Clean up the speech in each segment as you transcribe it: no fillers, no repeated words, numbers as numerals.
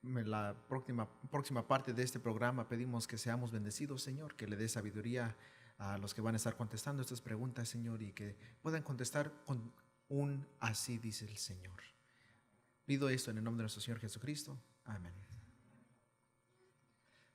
la próxima parte de este programa, pedimos que seamos bendecidos, Señor, que le dé sabiduría a los que van a estar contestando estas preguntas, Señor, y que puedan contestar con un así dice el Señor. Pido esto en el nombre de nuestro Señor Jesucristo. Amén.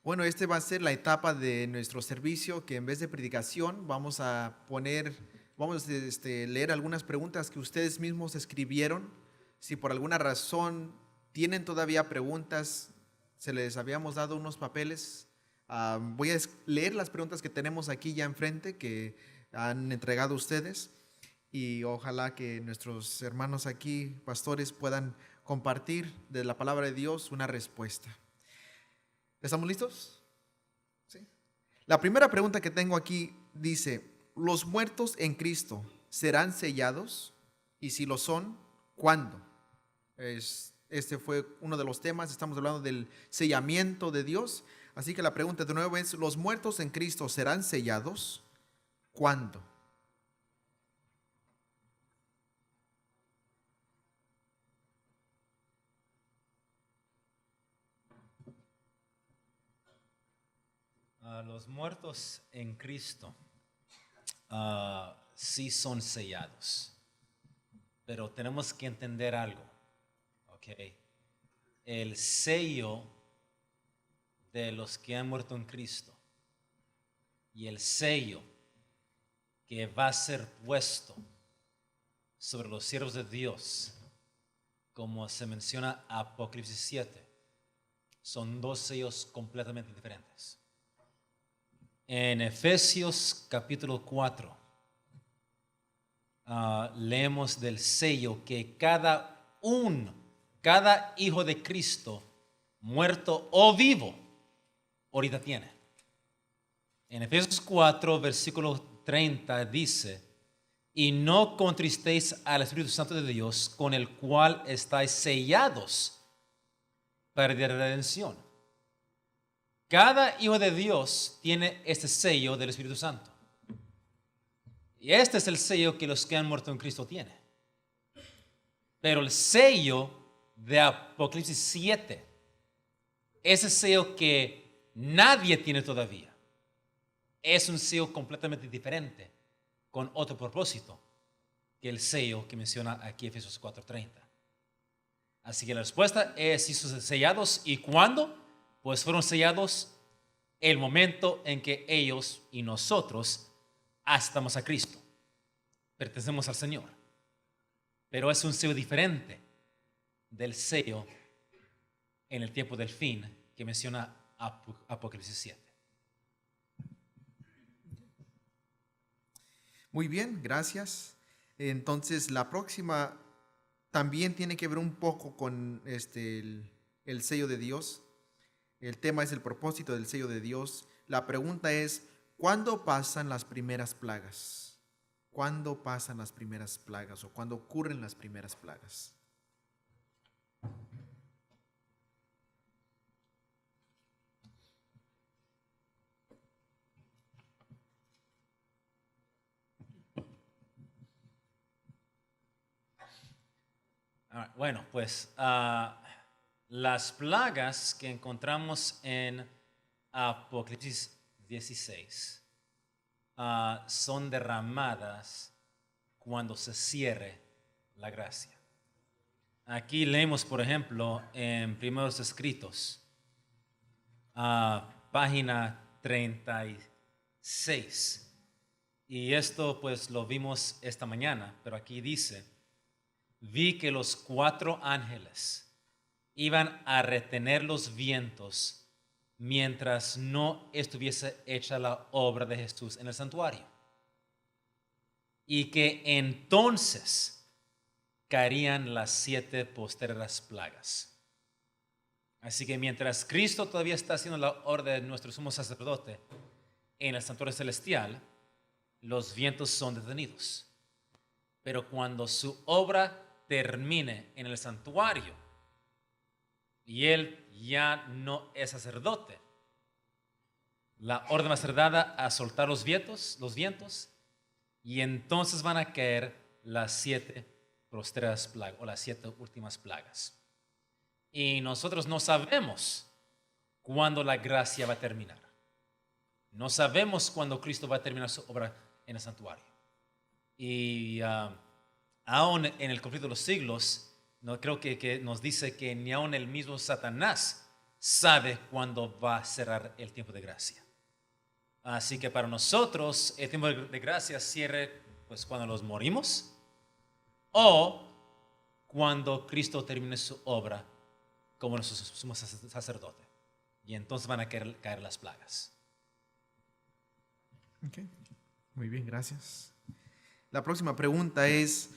Bueno, este va a ser la etapa de nuestro servicio, que en vez de predicación vamos a leer algunas preguntas que ustedes mismos escribieron. Si por alguna razón tienen todavía preguntas, se les habíamos dado unos papeles. Voy a leer las preguntas que tenemos aquí ya enfrente, que han entregado ustedes, y ojalá que nuestros hermanos aquí, pastores, puedan compartir de la palabra de Dios una respuesta. ¿Estamos listos? ¿Sí? La primera pregunta que tengo aquí dice: ¿los muertos en Cristo serán sellados? Y si lo son, ¿cuándo? Este fue uno de los temas. Estamos hablando del sellamiento de Dios. Así que la pregunta de nuevo es: ¿los muertos en Cristo serán sellados? ¿Cuándo? Los muertos en Cristo sí son sellados, pero tenemos que entender algo, ¿ok? El sello de los que han muerto en Cristo y el sello que va a ser puesto sobre los siervos de Dios, como se menciona en Apocalipsis 7, son dos sellos completamente diferentes. En Efesios capítulo 4 leemos del sello que cada hijo de Cristo, muerto o vivo, ahorita tiene. En Efesios 4, versículo 30 dice: y no contristéis al Espíritu Santo de Dios, con el cual estáis sellados para la redención. Cada hijo de Dios tiene este sello del Espíritu Santo. Y este es el sello que los que han muerto en Cristo tienen. Pero el sello de Apocalipsis 7, ese sello que nadie tiene todavía, es un sello completamente diferente, con otro propósito que el sello que menciona aquí Efesios 4:30. Así que la respuesta es: si son sellados. ¿Y cuándo? Pues fueron sellados el momento en que ellos y nosotros aceptamos a Cristo, pertenecemos al Señor. Pero es un sello diferente del sello en el tiempo del fin que menciona Apocalipsis 7. Muy bien, gracias. Entonces, la próxima también tiene que ver un poco con el sello de Dios. El tema es el propósito del sello de Dios. La pregunta es: ¿cuándo pasan las primeras plagas? ¿Cuándo pasan las primeras plagas o cuándo ocurren las primeras plagas? Bueno, pues las plagas que encontramos en Apocalipsis 16 son derramadas cuando se cierre la gracia. Aquí leemos, por ejemplo, en Primeros Escritos, página 36. Y esto pues lo vimos esta mañana, pero aquí dice: vi que los 4 ángeles iban a retener los vientos mientras no estuviese hecha la obra de Jesús en el santuario. Y que entonces caerían las 7 postreras plagas. Así que mientras Cristo todavía está haciendo la obra de nuestro sumo sacerdote en el santuario celestial, los vientos son detenidos. Pero cuando su obra termine en el santuario y él ya no es sacerdote, la orden va a ser dada a soltar los vientos, y entonces van a caer las 7 postreras plagas o las 7 últimas plagas. Y nosotros no sabemos cuándo la gracia va a terminar. No sabemos cuándo Cristo va a terminar su obra en el santuario. Y aún en el conflicto de los siglos, no, creo que nos dice que ni aún el mismo Satanás sabe cuándo va a cerrar el tiempo de gracia. Así que para nosotros el tiempo de gracia cierre pues cuando los morimos o cuando Cristo termine su obra como nuestro sumo sacerdote. Y entonces van a caer las plagas. Okay. Muy bien, gracias. La próxima pregunta es,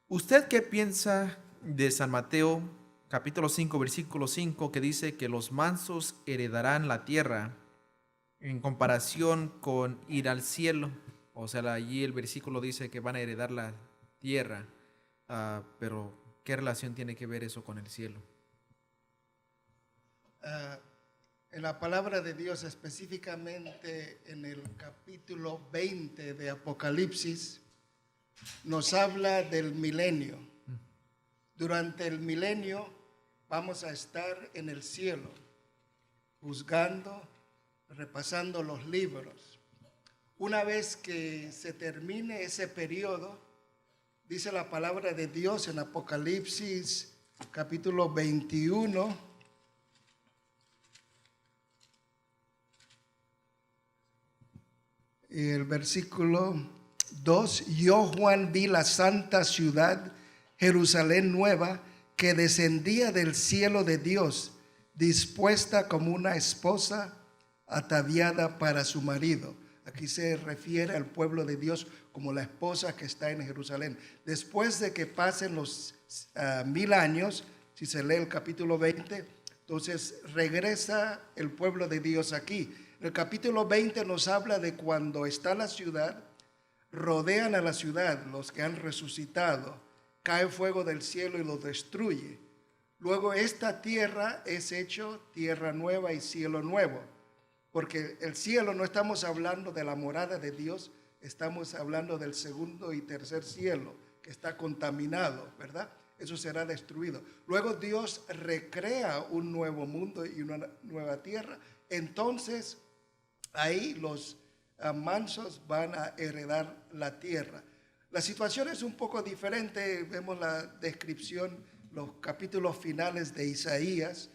¿usted qué piensa de San Mateo capítulo 5, versículo 5, que dice que los mansos heredarán la tierra en comparación con ir al cielo? O sea, allí el versículo dice que van a heredar la tierra, pero ¿qué relación tiene que ver eso con el cielo? En la palabra de Dios, específicamente en el capítulo 20 de Apocalipsis, nos habla del milenio. Durante el milenio vamos a estar en el cielo, juzgando, repasando los libros. Una vez que se termine ese periodo, dice la palabra de Dios en Apocalipsis capítulo 21, el versículo 2, yo Juan vi la santa ciudad, Jerusalén nueva, que descendía del cielo de Dios, dispuesta como una esposa ataviada para su marido. Aquí se refiere al pueblo de Dios como la esposa que está en Jerusalén. Después de que pasen los 1000 años, si se lee el capítulo 20, entonces regresa el pueblo de Dios aquí. El capítulo 20 nos habla de cuando está la ciudad, rodean a la ciudad los que han resucitado, cae fuego del cielo y los destruye. Luego esta tierra es hecho tierra nueva y cielo nuevo, porque el cielo no estamos hablando de la morada de Dios, estamos hablando del segundo y tercer cielo que está contaminado, ¿verdad? Eso será destruido. Luego Dios recrea un nuevo mundo y una nueva tierra. Entonces ahí los mansos van a heredar la tierra. La situación es un poco diferente. Vemos la descripción, los capítulos finales de Isaías,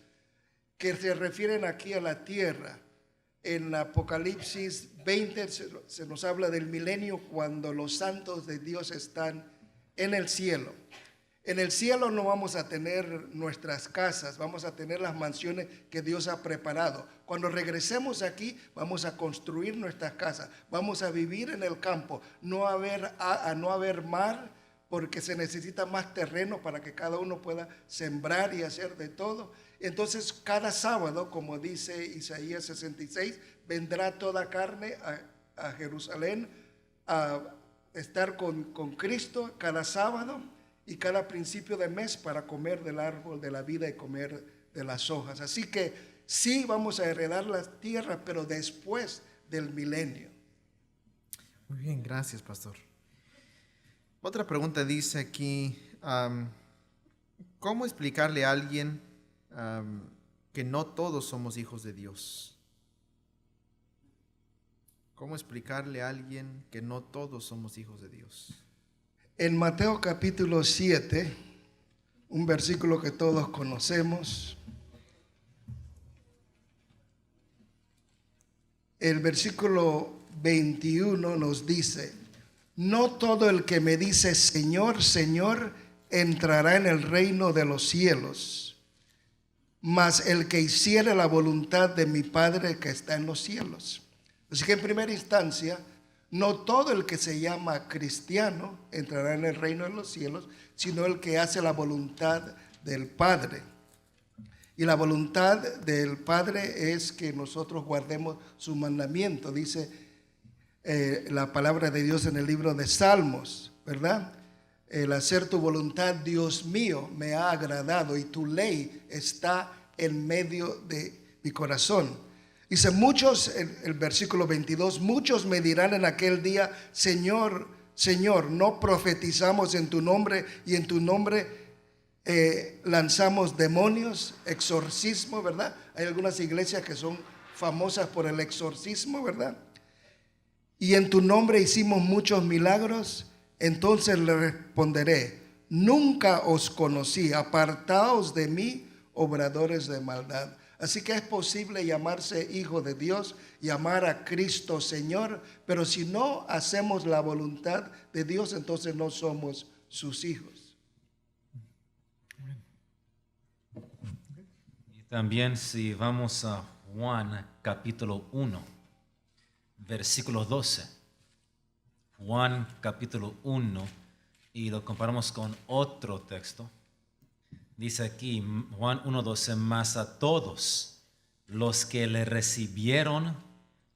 que se refieren aquí a la tierra. En Apocalipsis 20 se nos habla del milenio cuando los santos de Dios están en el cielo. En el cielo no vamos a tener nuestras casas, vamos a tener las mansiones que Dios ha preparado. Cuando regresemos aquí, vamos a construir nuestras casas, vamos a vivir en el campo, no va a haber mar, porque se necesita más terreno para que cada uno pueda sembrar y hacer de todo. Entonces, cada sábado, como dice Isaías 66, vendrá toda carne a Jerusalén a estar con Cristo cada sábado y cada principio de mes para comer del árbol de la vida y comer de las hojas. Así que sí vamos a heredar la tierra, pero después del milenio. Muy bien, gracias, pastor. Otra pregunta dice aquí, ¿cómo explicarle a alguien que no todos somos hijos de Dios? ¿Cómo explicarle a alguien que no todos somos hijos de Dios? En Mateo capítulo 7, un versículo que todos conocemos, el versículo 21 nos dice: no todo el que me dice Señor, Señor, entrará en el reino de los cielos, mas el que hiciere la voluntad de mi Padre que está en los cielos. Así que en primera instancia, no todo el que se llama cristiano entrará en el reino de los cielos, sino el que hace la voluntad del Padre. Y la voluntad del Padre es que nosotros guardemos su mandamiento. Dice la palabra de Dios en el libro de Salmos, ¿verdad? El hacer tu voluntad, Dios mío, me ha agradado y tu ley está en medio de mi corazón. Dice, muchos, el versículo 22, muchos me dirán en aquel día, Señor, Señor, no profetizamos en tu nombre y en tu nombre lanzamos demonios, exorcismo, ¿verdad? Hay algunas iglesias que son famosas por el exorcismo, ¿verdad? Y en tu nombre hicimos muchos milagros. Entonces le responderé: nunca os conocí, apartaos de mí, obradores de maldad. Así que es posible llamarse hijo de Dios, llamar a Cristo Señor, pero si no hacemos la voluntad de Dios, entonces no somos sus hijos. Y también si vamos a Juan capítulo 1, versículo 12. Juan capítulo 1, y lo comparamos con otro texto. Dice aquí, Juan 1:12, mas a todos los que le recibieron,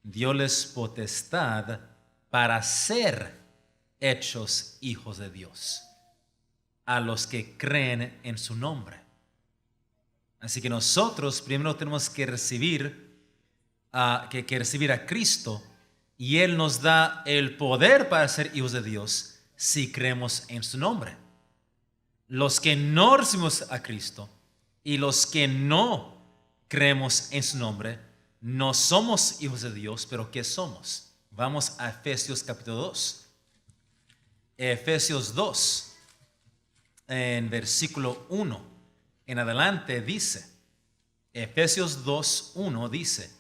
dioles potestad para ser hechos hijos de Dios, a los que creen en su nombre. Así que nosotros primero tenemos que recibir a Cristo, y Él nos da el poder para ser hijos de Dios si creemos en su nombre. Los que no recibimos a Cristo y los que no creemos en su nombre, no somos hijos de Dios, pero ¿qué somos? Vamos a Efesios capítulo 2. Efesios 2, en versículo 1 en adelante dice, Efesios 2:1 dice,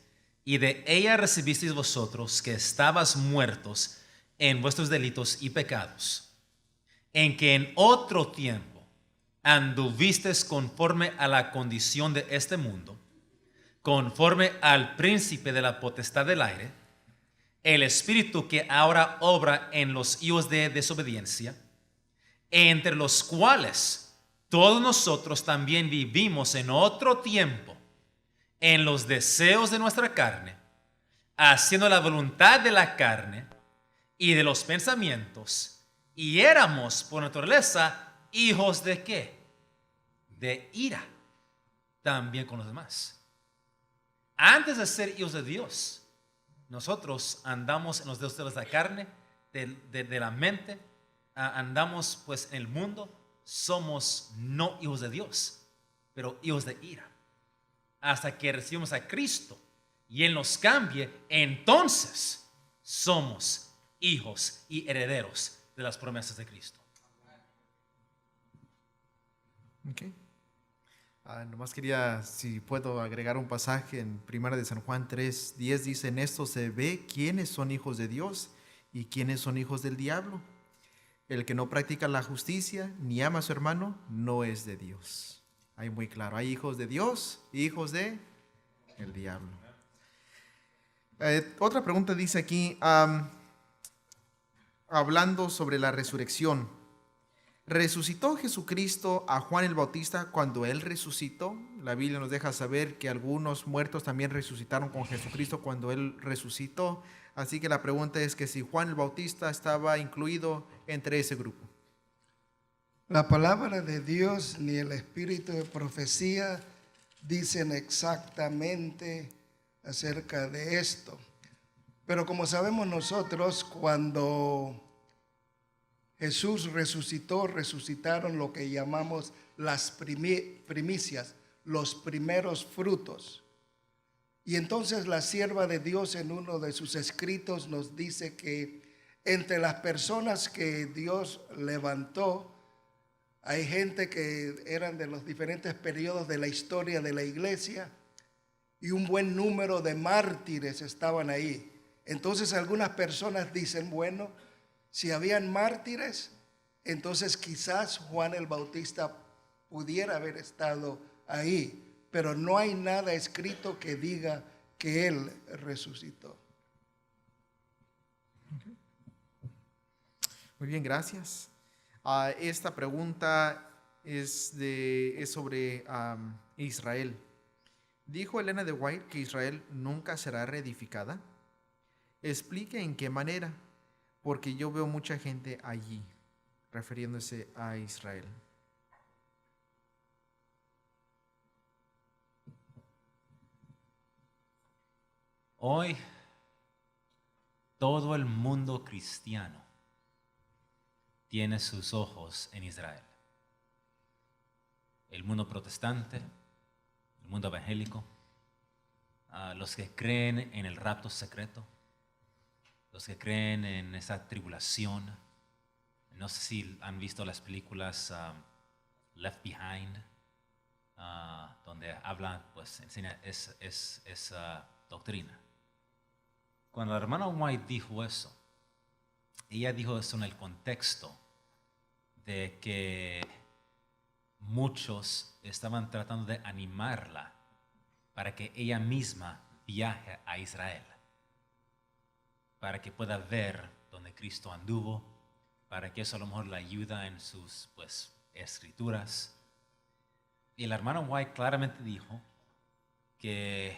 y de ella recibisteis vosotros que estabas muertos en vuestros delitos y pecados, en que en otro tiempo anduvisteis conforme a la condición de este mundo, conforme al príncipe de la potestad del aire, el espíritu que ahora obra en los hijos de desobediencia, entre los cuales todos nosotros también vivimos en otro tiempo en los deseos de nuestra carne, haciendo la voluntad de la carne y de los pensamientos, y éramos por naturaleza hijos de ¿qué? De ira, también con los demás. Antes de ser hijos de Dios, nosotros andamos en los deseos de la carne, de la mente, andamos pues en el mundo, somos no hijos de Dios, pero hijos de ira. Hasta que recibimos a Cristo y Él nos cambie, entonces somos hijos y herederos de las promesas de Cristo. Okay. Nomás quería, si puedo, agregar un pasaje en 1 de San Juan 3:10. Dice, en esto se ve quiénes son hijos de Dios y quiénes son hijos del diablo. El que no practica la justicia ni ama a su hermano no es de Dios. Ahí muy claro, hay hijos de Dios y hijos de el diablo. Otra pregunta dice aquí, hablando sobre la resurrección. ¿Resucitó Jesucristo a Juan el Bautista cuando él resucitó? La Biblia nos deja saber que algunos muertos también resucitaron con Jesucristo cuando él resucitó. Así que la pregunta es que si Juan el Bautista estaba incluido entre ese grupo. La palabra de Dios ni el espíritu de profecía dicen exactamente acerca de esto. Pero como sabemos nosotros, cuando Jesús resucitó, resucitaron lo que llamamos las primicias, los primeros frutos. Y entonces la sierva de Dios en uno de sus escritos nos dice que entre las personas que Dios levantó, hay gente que eran de los diferentes periodos de la historia de la iglesia y un buen número de mártires estaban ahí. Entonces algunas personas dicen, bueno, si habían mártires, entonces quizás Juan el Bautista pudiera haber estado ahí, pero no hay nada escrito que diga que él resucitó. Muy bien, gracias. Esta pregunta es sobre Israel. ¿Dijo Elena de White que Israel nunca será reedificada? Explique en qué manera, porque yo veo mucha gente allí, refiriéndose a Israel. Hoy, todo el mundo cristiano tiene sus ojos en Israel. el mundo protestante, el mundo evangélico, los que creen en el rapto secreto, los que creen en esa tribulación. No sé si han visto las películas Left Behind, donde habla, pues enseña esa doctrina. Cuando la hermana White dijo eso, ella dijo eso en el contexto de que muchos estaban tratando de animarla para que ella misma viaje a Israel, para que pueda ver donde Cristo anduvo, para que eso a lo mejor le ayuda en sus escrituras. Y la hermana White claramente dijo que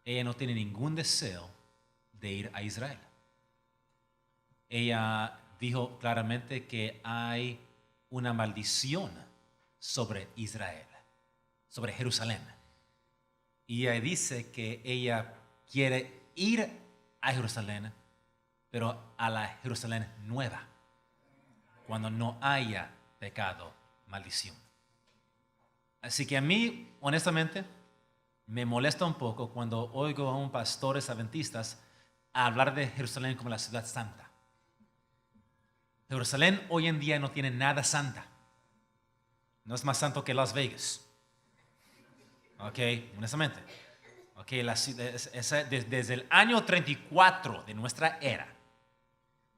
ella no tiene ningún deseo de ir a Israel. Ella dijo claramente que hay una maldición sobre Israel, sobre Jerusalén. Y ella dice que ella quiere ir a Jerusalén, pero a la Jerusalén nueva, cuando no haya pecado, maldición. Así que a mí, honestamente, me molesta un poco cuando oigo a un pastores adventistas hablar de Jerusalén como la ciudad santa. Jerusalén hoy en día no tiene nada santa. No es más santo que Las Vegas. Ok, honestamente. Ok, desde el año 34 de nuestra era,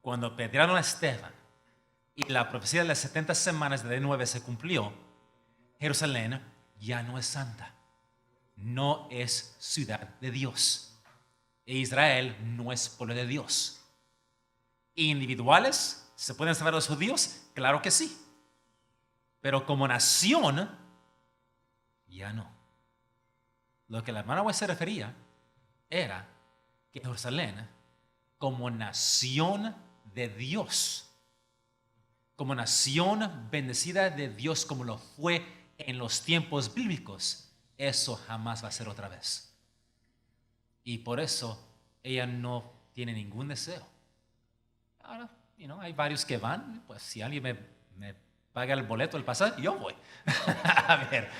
cuando apedrearon a Esteban y la profecía de las 70 semanas de D9 se cumplió, Jerusalén ya no es santa. No es ciudad de Dios. E Israel no es pueblo de Dios. ¿Individuales se pueden salvar los judíos? Claro que sí. Pero como nación, ya no. Lo que la hermana White se refería era que Jerusalén, como nación de Dios, como nación bendecida de Dios como lo fue en los tiempos bíblicos, eso jamás va a ser otra vez. Y por eso ella no tiene ningún deseo. Ahora, hay varios que van, pues si alguien me paga el boleto, el pasaje, yo voy. A ver,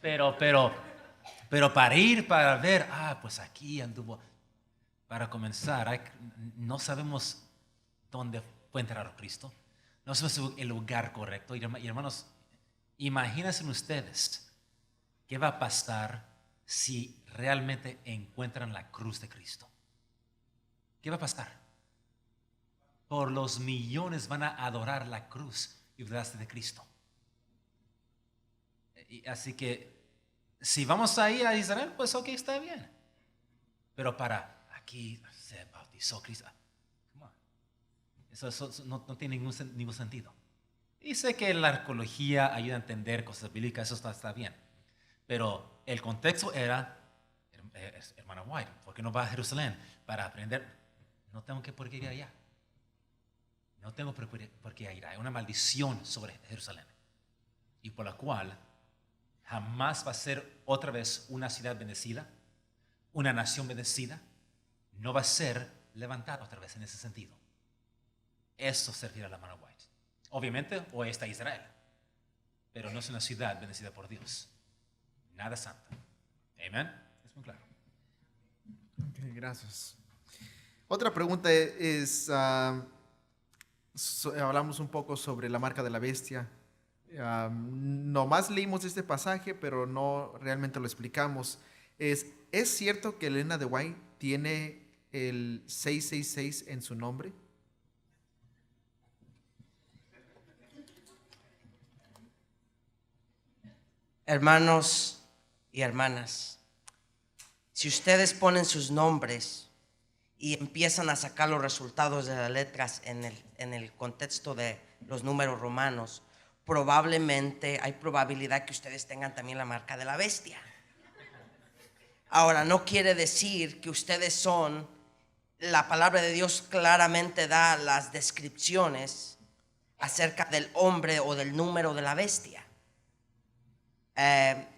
pero para ir, para ver, pues aquí anduvo. Para comenzar, no sabemos dónde fue enterrado Cristo. No sabemos el lugar correcto. Y hermanos, imagínense ustedes qué va a pasar si realmente encuentran la cruz de Cristo. ¿Qué va a pasar? Por los millones van a adorar la cruz y brazo de Cristo. Así que si vamos a ir a Israel, pues ok, está bien. Pero para aquí se bautizó Cristo. Eso no tiene ningún sentido. Y sé que la arqueología ayuda a entender cosas bíblicas, eso está bien. Pero el contexto era, hermana White, ¿por qué no va a Jerusalén para aprender? No tengo por qué ir allá. No tengo por qué ir. Hay una maldición sobre Jerusalén. Y por la cual jamás va a ser otra vez una ciudad bendecida, una nación bendecida. No va a ser levantada otra vez en ese sentido. Eso servirá a la hermana White. Obviamente, hoy está Israel, pero no es una ciudad bendecida por Dios. Nada santa. Amén. Es muy claro. Ok, gracias. Otra pregunta es, hablamos un poco sobre la marca de la bestia. Nomás leímos este pasaje, pero no realmente lo explicamos. ¿Es cierto que Elena de White tiene el 666 en su nombre? Hermanos y hermanas, si ustedes ponen sus nombres y empiezan a sacar los resultados de las letras en el contexto de los números romanos, probablemente hay probabilidad que ustedes tengan también la marca de la bestia. Ahora, no quiere decir que ustedes son, la palabra de Dios claramente da las descripciones acerca del hombre o del número de la bestia.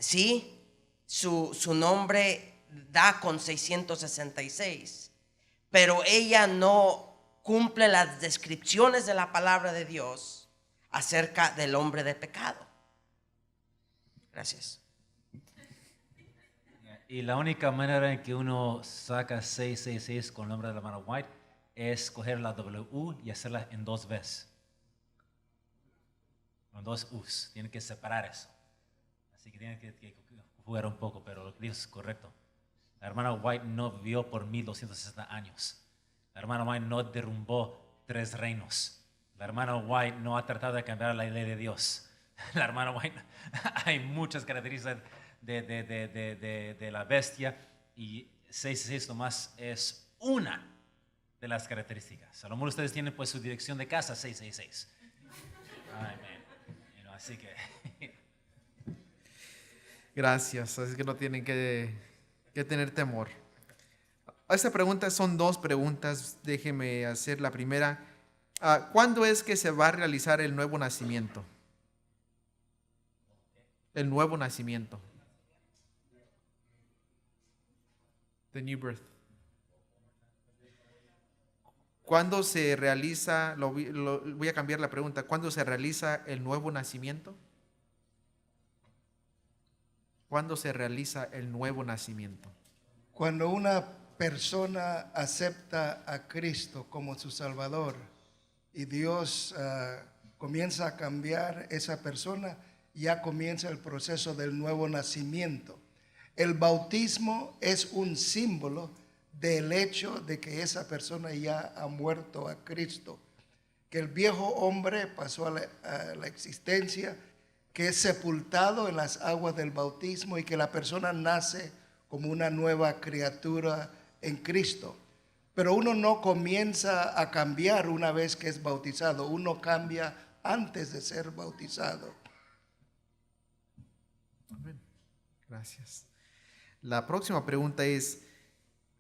Sí, su nombre da con 666, pero ella no cumple las descripciones de la palabra de Dios acerca del hombre de pecado. Gracias. Y la única manera en que uno saca 666 con el nombre de la hermana White es coger la W y hacerla en 2 veces. Con 2 U's. Tienen que separar eso. Así que tienen que jugar un poco, pero lo que dijo es correcto. La hermana White no vivió por 1260 años. La hermana White no derrumbó 3 reinos. La hermana White no ha tratado de cambiar la ley de Dios. La hermana White, hay muchas características de la bestia y 666 nomás es una de las características. A lo mejor ustedes tienen pues su dirección de casa 666. Amén. Así que Gracias, así que no tienen que tener temor. Esta pregunta son 2 preguntas, déjeme hacer la primera. ¿Cuándo es que se va a realizar el nuevo nacimiento? El nuevo nacimiento. The new birth. ¿Cuándo se realiza, voy a cambiar la pregunta, ¿cuándo se realiza el nuevo nacimiento? ¿Cuándo se realiza el nuevo nacimiento? Cuando una persona acepta a Cristo como su Salvador y Dios comienza a cambiar esa persona, ya comienza el proceso del nuevo nacimiento. El bautismo es un símbolo del hecho de que esa persona ya ha muerto a Cristo, que el viejo hombre pasó a la existencia, que es sepultado en las aguas del bautismo y que la persona nace como una nueva criatura en Cristo. Pero uno no comienza a cambiar una vez que es bautizado, uno cambia antes de ser bautizado. Amén. Gracias. La próxima pregunta es,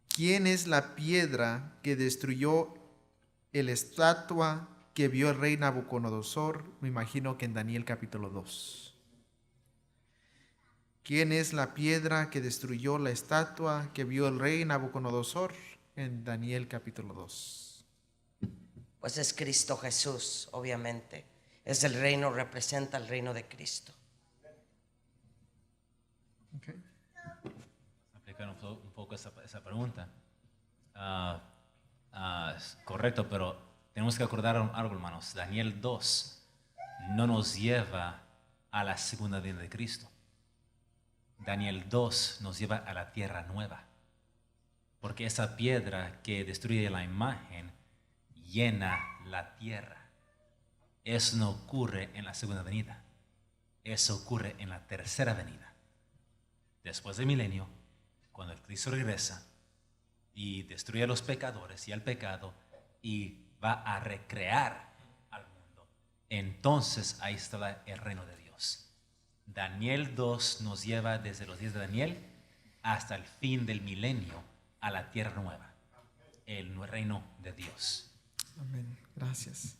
¿quién es la piedra que destruyó la estatua que vio el rey Nabucodonosor? Me imagino que en Daniel capítulo 2. ¿Quién es la piedra que destruyó la estatua que vio el rey Nabucodonosor? En Daniel capítulo 2. Pues es Cristo Jesús, obviamente. Es el reino, representa el reino de Cristo. Okay. aplicar un poco esa pregunta. Es correcto, pero tenemos que acordar algo, hermanos. Daniel 2 no nos lleva a la segunda venida de Cristo. Daniel 2 nos lleva a la tierra nueva. Porque esa piedra que destruye la imagen llena la tierra. Eso no ocurre en la segunda venida. Eso ocurre en la tercera venida. Después del milenio, cuando el Cristo regresa y destruye a los pecadores y al pecado y va a recrear al mundo, entonces ahí está el reino de Dios. Daniel 2 nos lleva desde los días de Daniel hasta el fin del milenio a la tierra nueva, el reino de Dios. Amén. Gracias.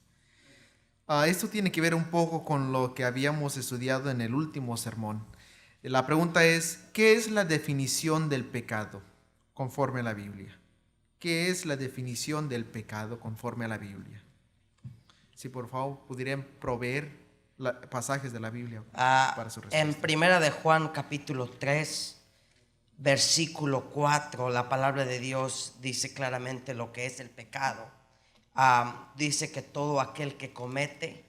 Esto tiene que ver un poco con lo que habíamos estudiado en el último sermón. La pregunta es, ¿qué es la definición del pecado conforme a la Biblia? ¿Qué es la definición del pecado conforme a la Biblia? Si por favor pudieran proveer pasajes de la Biblia para su respuesta. En Primera de Juan capítulo 3, versículo 4, la palabra de Dios dice claramente lo que es el pecado. Dice que todo aquel que comete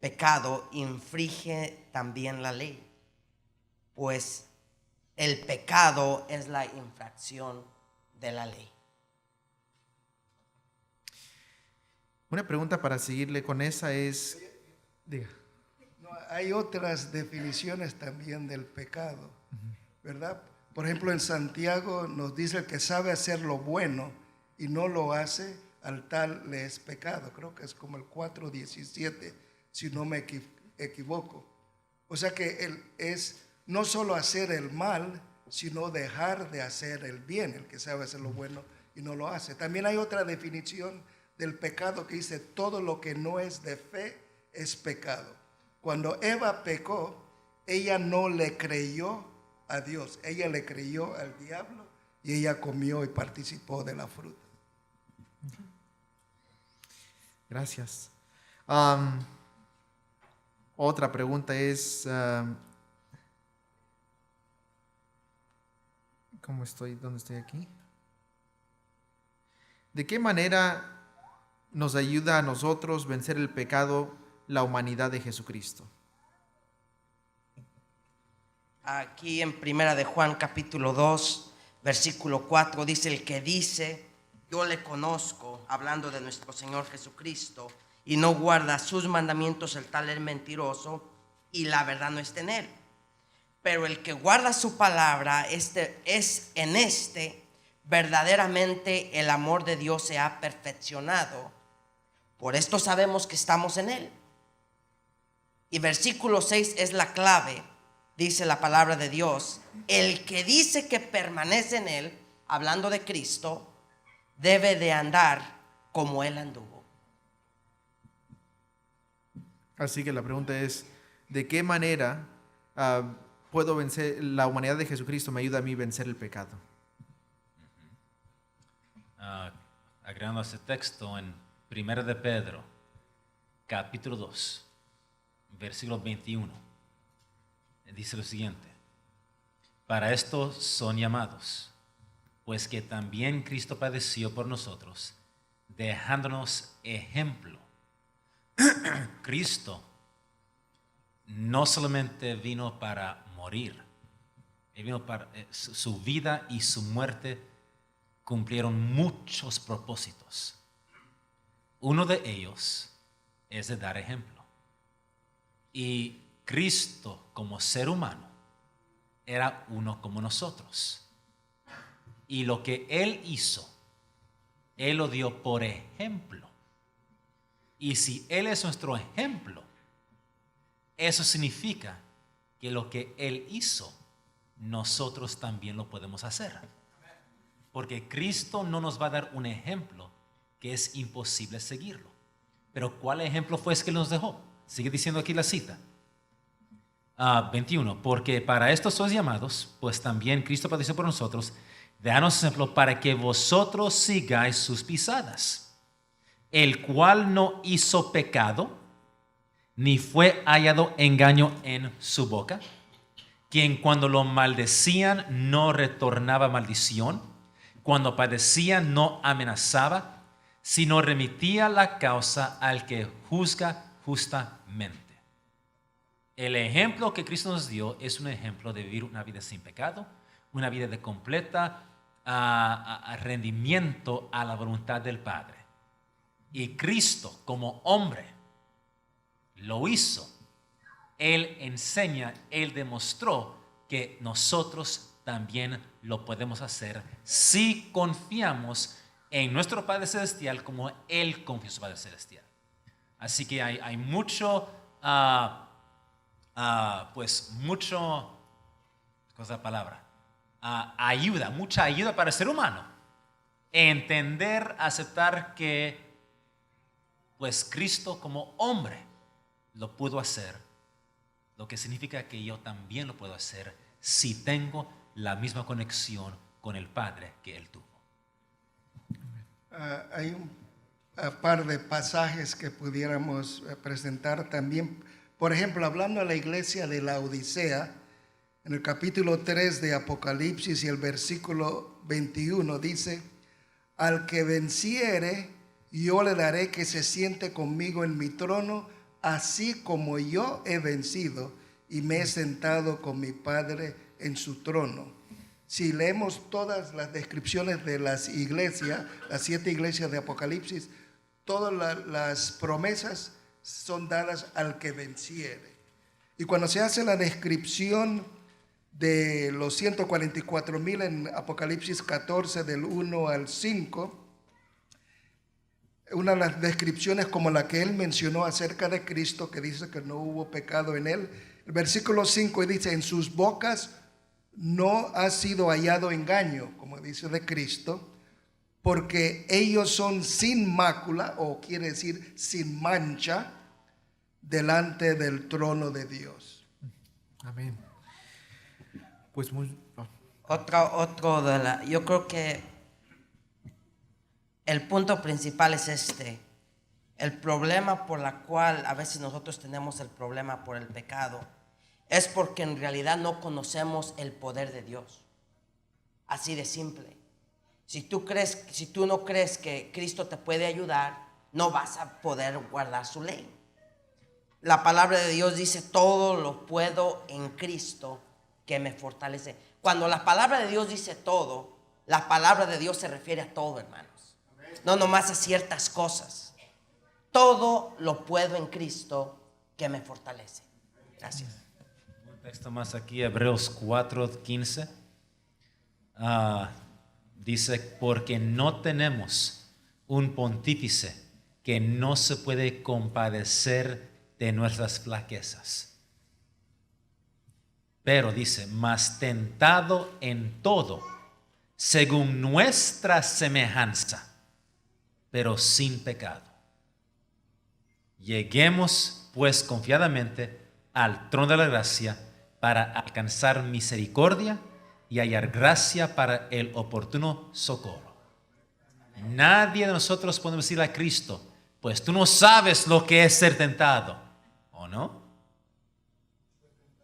pecado infringe también la ley, pues el pecado es la infracción de la ley. Una pregunta para seguirle con esa es, diga. No, hay otras definiciones también del pecado, ¿verdad? Por ejemplo, en Santiago nos dice que sabe hacer lo bueno y no lo hace, al tal le es pecado. Creo que es como el 4:17, si no me equivoco. O sea que es no solo hacer el mal, sino dejar de hacer el bien, el que sabe hacer lo bueno y no lo hace. También hay otra definición del pecado que dice, todo lo que no es de fe es pecado. Cuando Eva pecó, ella no le creyó a Dios, ella le creyó al diablo y ella comió y participó de la fruta. Gracias. Otra pregunta es, ¿cómo estoy? ¿Dónde estoy aquí? ¿De qué manera nos ayuda a nosotros vencer el pecado, la humanidad de Jesucristo? Aquí en Primera de Juan capítulo 2, versículo 4 dice: el que dice yo le conozco, hablando de nuestro Señor Jesucristo, y no guarda sus mandamientos, el tal es mentiroso y la verdad no está en él. Pero el que guarda su palabra, verdaderamente el amor de Dios se ha perfeccionado. Por esto sabemos que estamos en él. Y versículo 6 es la clave. Dice la palabra de Dios: el que dice que permanece en él, hablando de Cristo, debe de andar como él anduvo. Así que la pregunta es, ¿de qué manera puedo vencer, la humanidad de Jesucristo me ayuda a mí a vencer el pecado? Agregando ese texto en 1 de Pedro, capítulo 2, versículo 21, dice lo siguiente: para esto son llamados, pues que también Cristo padeció por nosotros, dejándonos ejemplo. Cristo no solamente vino para morir, él vino para su vida y su muerte cumplieron muchos propósitos. Uno de ellos es de dar ejemplo. Y Cristo, como ser humano, era uno como nosotros. Y lo que Él hizo, Él lo dio por ejemplo. Y si Él es nuestro ejemplo, eso significa que lo que Él hizo, nosotros también lo podemos hacer. Porque Cristo no nos va a dar un ejemplo que es imposible seguirlo. Pero ¿cuál ejemplo fue ese que nos dejó? Sigue diciendo aquí la cita. 21. Porque para esto sois llamados, pues también Cristo padeció por nosotros, danos ejemplo para que vosotros sigáis sus pisadas, el cual no hizo pecado, ni fue hallado engaño en su boca, quien cuando lo maldecían no retornaba maldición, cuando padecía no amenazaba, sino remitía la causa al que juzga justamente. El ejemplo que Cristo nos dio es un ejemplo de vivir una vida sin pecado, una vida de completa rendimiento a la voluntad del Padre. Y Cristo, como hombre, lo hizo. Él enseña, Él demostró que nosotros también lo podemos hacer si confiamos en nuestro Padre Celestial como Él confía en su Padre Celestial. Así que hay mucho, mucho, ¿cuál es la palabra? Ayuda, mucha ayuda para el ser humano. Entender, aceptar que pues Cristo como hombre lo pudo hacer, lo que significa que yo también lo puedo hacer si tengo la misma conexión con el Padre que Él tuvo. Hay un par de pasajes que pudiéramos presentar también. Por ejemplo, hablando a la iglesia de la Odisea, en el capítulo 3 de Apocalipsis y el versículo 21 dice: al que venciere, yo le daré que se siente conmigo en mi trono, así como yo he vencido y me he sentado con mi Padre en su trono. Si leemos todas las descripciones de las iglesias, las 7 iglesias de Apocalipsis, todas las promesas son dadas al que venciere. Y cuando se hace la descripción de los 144,000 en Apocalipsis 14 del 1 al 5, una de las descripciones como la que él mencionó acerca de Cristo, que dice que no hubo pecado en él, el versículo 5 dice: en sus bocas no ha sido hallado engaño, como dice de Cristo, porque ellos son sin mácula, o quiere decir sin mancha, delante del trono de Dios. Amén. Pues yo creo que el punto principal es este: El problema por la cual a veces nosotros tenemos el problema por el pecado es porque en realidad no conocemos el poder de Dios. Así de simple. Si tú no crees que Cristo te puede ayudar, no vas a poder guardar su ley. La palabra de Dios dice: todo lo puedo en Cristo que me fortalece. Cuando la palabra de Dios dice todo, la palabra de Dios se refiere a todo, hermanos. No nomás a ciertas cosas. Todo lo puedo en Cristo que me fortalece. Gracias. Un texto más aquí, Hebreos 4:15. Dice: porque no tenemos un pontífice que no se puede compadecer de nuestras flaquezas. Pero dice: mas tentado en todo, según nuestra semejanza, pero sin pecado. Lleguemos pues confiadamente al trono de la gracia para alcanzar misericordia y hallar gracia para el oportuno socorro. Nadie de nosotros podemos decirle a Cristo: pues tú no sabes lo que es ser tentado, ¿o no?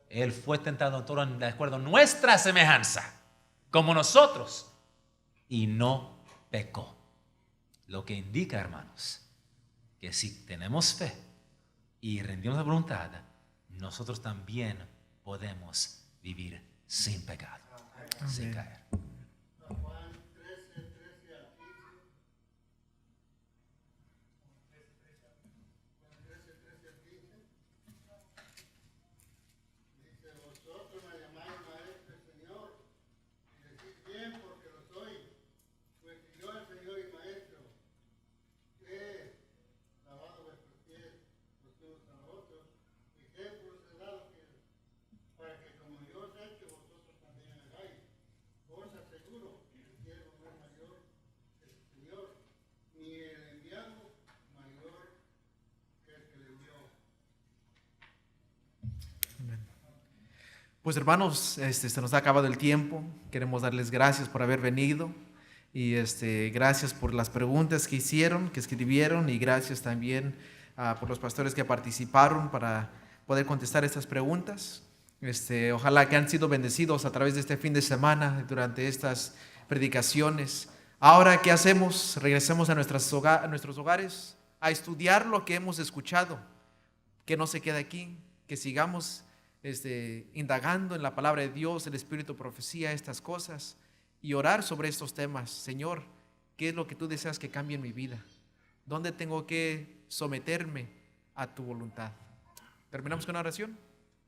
Él fue tentado en todo de acuerdo a nuestra semejanza, como nosotros, y no pecó. Lo que indica, hermanos, que si tenemos fe y rendimos la voluntad, nosotros también podemos vivir sin pecado, sin caer. Pues hermanos, se nos ha acabado el tiempo. Queremos darles gracias por haber venido y gracias por las preguntas que hicieron, que escribieron, y gracias también por los pastores que participaron para poder contestar estas preguntas. Ojalá que han sido bendecidos a través de este fin de semana durante estas predicaciones. Ahora, ¿qué hacemos? Regresemos a nuestros hogares a estudiar lo que hemos escuchado, que no se quede aquí, que sigamos indagando en la palabra de Dios, el espíritu de profecía, estas cosas, y orar sobre estos temas. Señor, ¿qué es lo que tú deseas que cambie en mi vida? ¿Dónde tengo que someterme a tu voluntad? ¿Terminamos con una oración?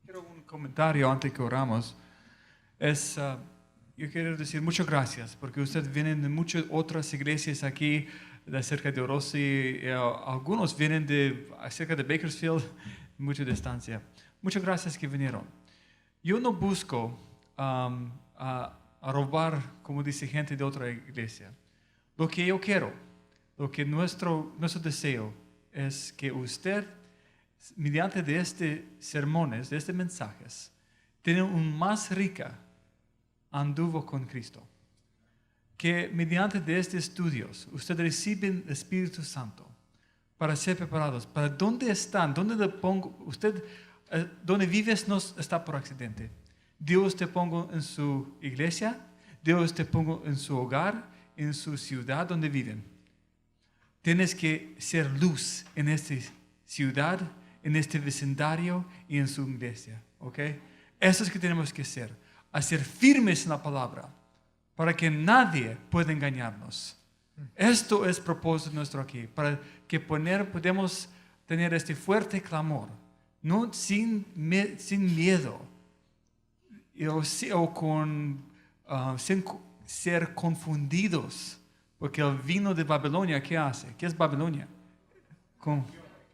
Quiero un comentario antes que oramos. Yo quiero decir muchas gracias, porque ustedes vienen de muchas otras iglesias aquí, de cerca de Orosi, algunos vienen cerca de Bakersfield, mucha distancia. Muchas gracias que vinieron. Yo no busco a robar, como dice gente de otra iglesia. Lo que yo quiero, lo que nuestro deseo es que usted, mediante de estos sermones, de estos mensajes, tenga un más rica anduvo con Cristo. Que mediante de estos estudios, ustedes reciben el Espíritu Santo para ser preparados. ¿Para dónde están? ¿Dónde le pongo? Usted, donde vives no está por accidente. Dios te pongo en su iglesia, Dios te pongo en su hogar, en su ciudad donde viven. Tienes que ser luz en esta ciudad, en este vecindario y en su iglesia. ¿Ok? Eso es que tenemos que hacer firmes en la palabra, para que nadie pueda engañarnos. Esto es propósito nuestro aquí, para que podemos tener este fuerte clamor, no sin miedo, sin ser confundidos, porque el vino de Babilonia, ¿qué hace? ¿Qué es Babilonia?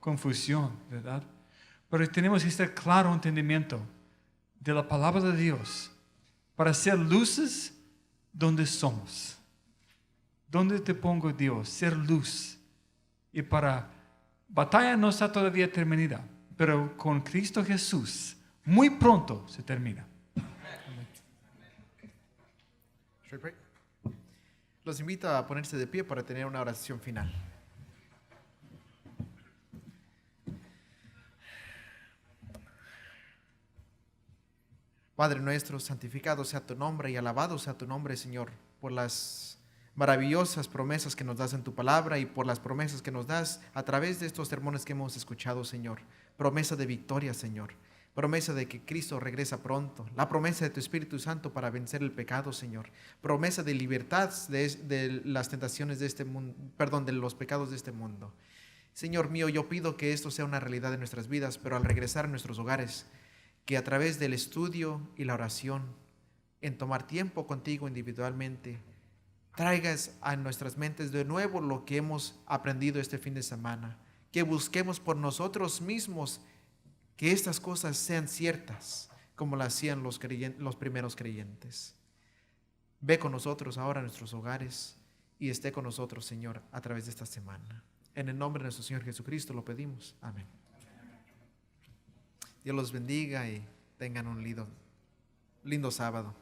Confusión, ¿verdad? Pero tenemos que estar claro entendimiento de la palabra de Dios, para ser luces donde somos. ¿Dónde te pongo, Dios? Ser luz. Y batalla no está todavía terminada, pero con Cristo Jesús, muy pronto se termina. Los invito a ponerse de pie para tener una oración final. Padre nuestro, santificado sea tu nombre y alabado sea tu nombre, Señor, por las maravillosas promesas que nos das en tu palabra y por las promesas que nos das a través de estos sermones que hemos escuchado, Señor. Promesa de victoria, Señor. Promesa de que Cristo regresa pronto. La promesa de tu Espíritu Santo para vencer el pecado, Señor. Promesa de libertad de las tentaciones de este mundo, perdón, de los pecados de este mundo. Señor mío, yo pido que esto sea una realidad de nuestras vidas, pero al regresar a nuestros hogares, que a través del estudio y la oración, en tomar tiempo contigo individualmente, traigas a nuestras mentes de nuevo lo que hemos aprendido este fin de semana. Que busquemos por nosotros mismos que estas cosas sean ciertas, como las hacían los primeros creyentes. Ve con nosotros ahora a nuestros hogares y esté con nosotros, Señor, a través de esta semana. En el nombre de nuestro Señor Jesucristo lo pedimos. Amén. Dios los bendiga y tengan un lindo sábado.